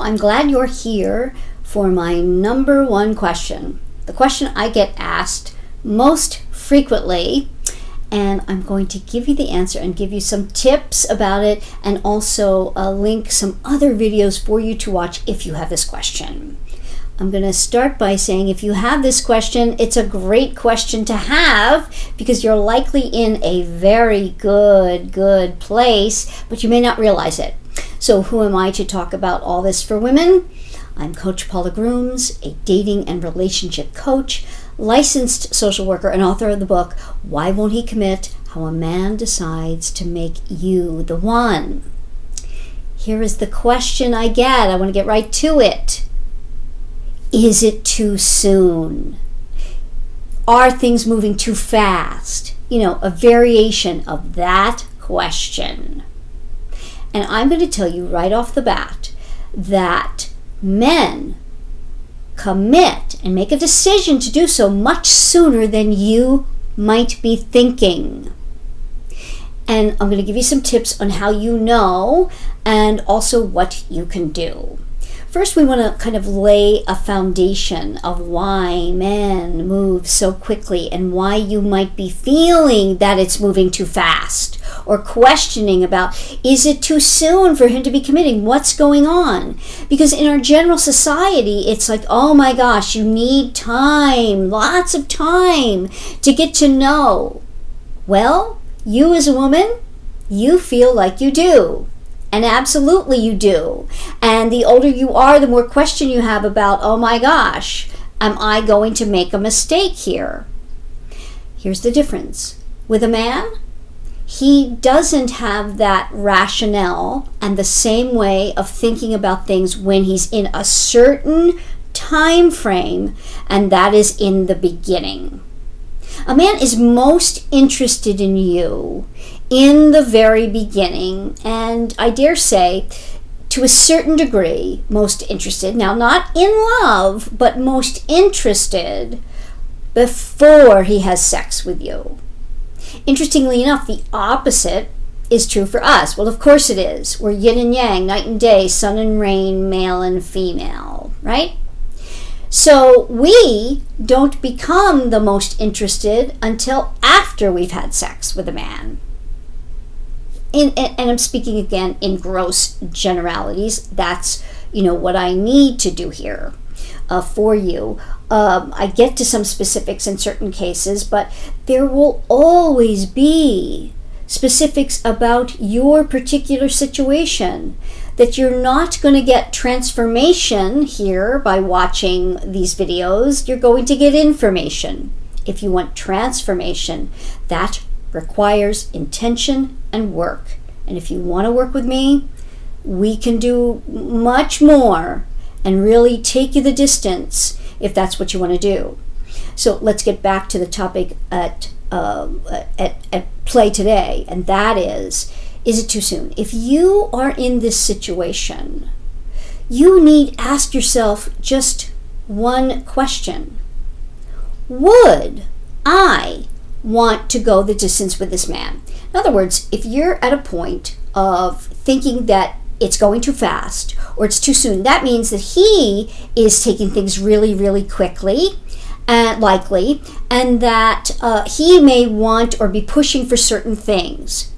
I'm glad you're here for my number one question. The question I get asked most frequently, and I'm going to give you the answer and give you some tips about it, and also link some other videos for you to watch if you have this question. I'm going to start by saying if you have this question, it's a great question to have because you're likely in a very good place, but you may not realize it. So who am I to talk about all this for women? I'm Coach Paula Grooms, a dating and relationship coach, licensed social worker, and author of the book, Why Won't He Commit? How a Man Decides to Make You the One. Here is the question I get. I want to get right to it. Is it too soon? Are things moving too fast? A variation of that question. And I'm going to tell you right off the bat that men commit and make a decision to do so much sooner than you might be thinking. And I'm going to give you some tips on how you know and also what you can do. First, we want to kind of lay a foundation of why men move so quickly and why you might be feeling that it's moving too fast or questioning about, is it too soon for him to be committing? What's going on? Because in our general society, it's like, oh my gosh, you need time, lots of time to get to know. Well, you as a woman, you feel like you do. And absolutely you do. And the older you are, the more question you have about, oh my gosh, am I going to make a mistake here? Here's the difference. With a man, he doesn't have that rationale and the same way of thinking about things when he's in a certain time frame, and that is in the beginning. A man is most interested in you in the very beginning, and I dare say, to a certain degree, most interested. Now, not in love, but most interested before he has sex with you. Interestingly enough, the opposite is true for us. Well, of course it is. We're yin and yang, night and day, sun and rain, male and female, right? So we don't become the most interested until after we've had sex with a man. And I'm speaking again in gross generalities. That's, what I need to do here for you. I get to some specifics in certain cases, but there will always be specifics about your particular situation. That you're not going to get transformation here by watching these videos. You're going to get information. If you want transformation, that requires intention and work. And if you want to work with me, we can do much more and really take you the distance if that's what you want to do. So let's get back to the topic at play today, and that is it too soon? If you are in this situation, you need to ask yourself just one question. Would I want to go the distance with this man? In other words, if you're at a point of thinking that it's going too fast or it's too soon, that means that he is taking things really quickly and likely, and that he may want or be pushing for certain things.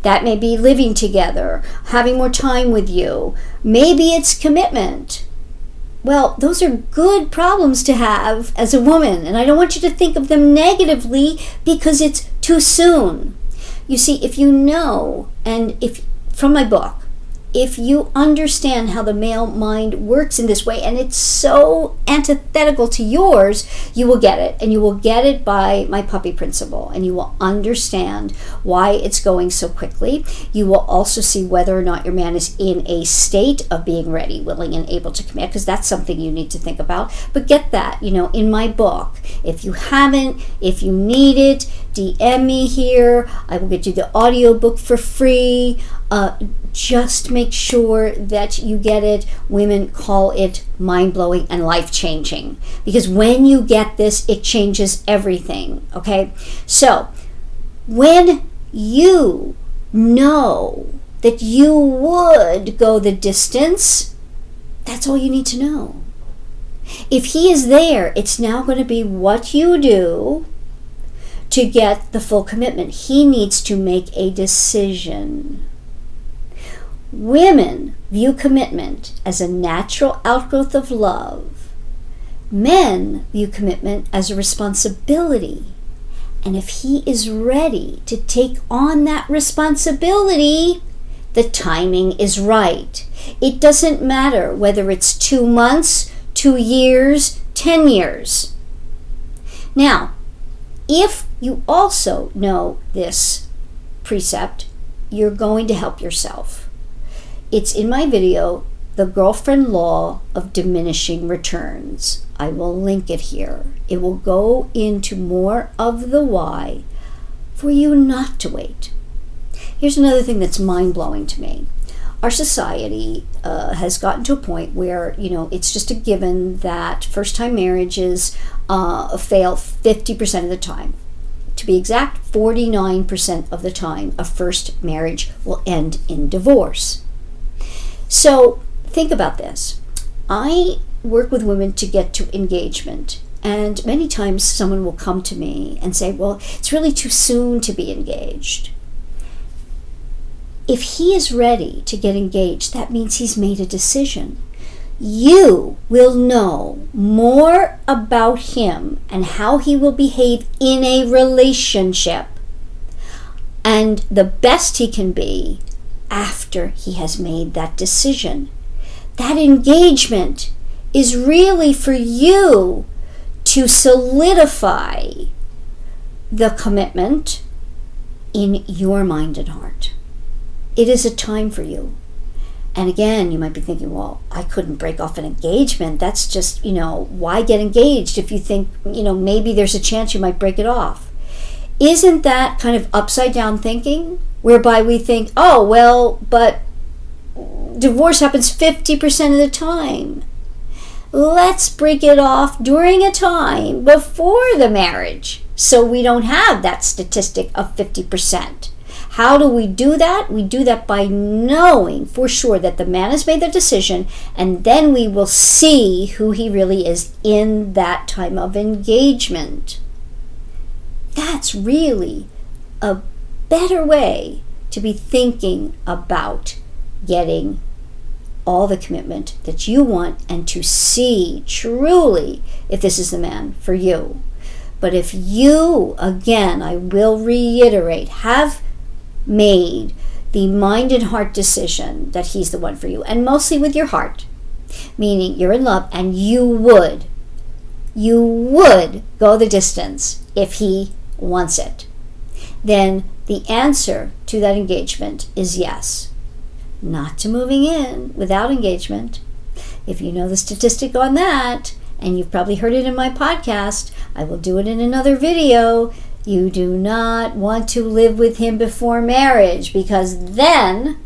That may be living together, having more time with you. Maybe it's commitment. Well, those are good problems to have as a woman, and I don't want you to think of them negatively because it's too soon. You see, if you know, and if from my book, if you understand how the male mind works in this way, and it's so antithetical to yours, you will get it. And you will get it by my puppy principle. And you will understand why it's going so quickly. You will also see whether or not your man is in a state of being ready, willing, and able to commit, because that's something you need to think about. But get that, in my book. If you haven't, if you need it, DM me here. I will get you the audiobook for free. Just make sure that you get it. Women call it mind-blowing and life-changing, because when you get this, it changes everything. Okay, so when you know that you would go the distance, That's all you need to know. If he is there, it's now going to be what you do to get the full commitment. He needs to make a decision. Women view commitment as a natural outgrowth of love. Men view commitment as a responsibility. And if he is ready to take on that responsibility, the timing is right. It doesn't matter whether it's 2 months, 2 years, 10 years. Now, if you also know this precept, you're going to help yourself. It's in my video, The Girlfriend Law of Diminishing Returns. I will link it here. It will go into more of the why for you not to wait. Here's another thing that's mind-blowing to me. Our society has gotten to a point where, it's just a given that first-time marriages fail 50% of the time. To be exact, 49% of the time, a first marriage will end in divorce. So think about this. I work with women to get to engagement. And many times someone will come to me and say, well, it's really too soon to be engaged. If he is ready to get engaged, that means he's made a decision. You will know more about him and how he will behave in a relationship, and the best he can be after he has made that decision. That engagement is really for you to solidify the commitment in your mind and heart. It is a time for you. And again, you might be thinking, well, I couldn't break off an engagement. That's just, why get engaged if you think, maybe there's a chance you might break it off? Isn't that kind of upside down thinking? Whereby we think, oh, well, but divorce happens 50% of the time. Let's break it off during a time before the marriage so we don't have that statistic of 50%. How do we do that? We do that by knowing for sure that the man has made the decision, and then we will see who he really is in that time of engagement. That's really a better way to be thinking about getting all the commitment that you want and to see truly if this is the man for you. But if you, again, I will reiterate, have made the mind and heart decision that he's the one for you, and mostly with your heart, meaning you're in love and you would go the distance if he wants it, then the answer to that engagement is yes. Not to moving in without engagement. If you know the statistic on that, and you've probably heard it in my podcast, I will do it in another video. You do not want to live with him before marriage, because then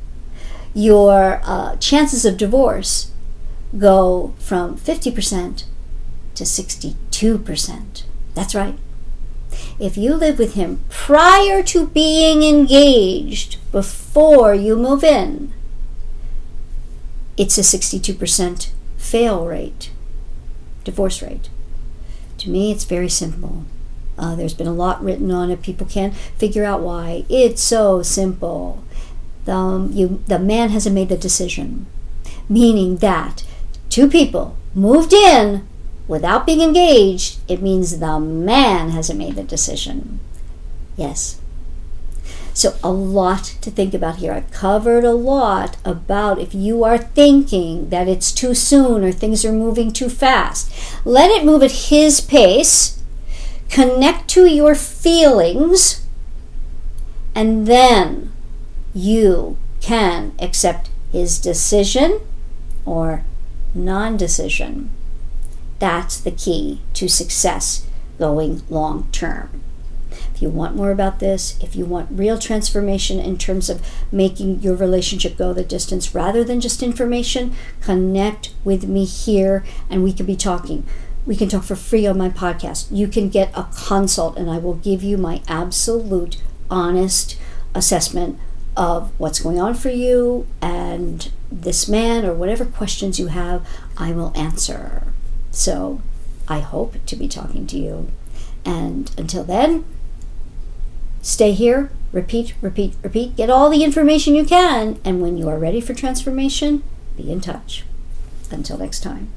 your chances of divorce go from 50% to 62%. That's right. If you live with him prior to being engaged, before you move in, it's a 62% fail rate, divorce rate. To me, it's very simple. There's been a lot written on it. People can't figure out why. It's so simple. The man hasn't made the decision, meaning that two people moved in without being engaged. It means the man hasn't made the decision. Yes. So a lot to think about here. I've covered a lot about if you are thinking that it's too soon or things are moving too fast. Let it move at his pace. Connect to your feelings, and then you can accept his decision or non-decision. That's the key to success going long term. If you want more about this, if you want real transformation in terms of making your relationship go the distance rather than just information, connect with me here and we can be talking. We can talk for free on my podcast. You can get a consult and I will give you my absolute honest assessment of what's going on for you and this man, or whatever questions you have, I will answer. So I hope to be talking to you. And until then, stay here, repeat, repeat, repeat. Get all the information you can. And when you are ready for transformation, be in touch. Until next time.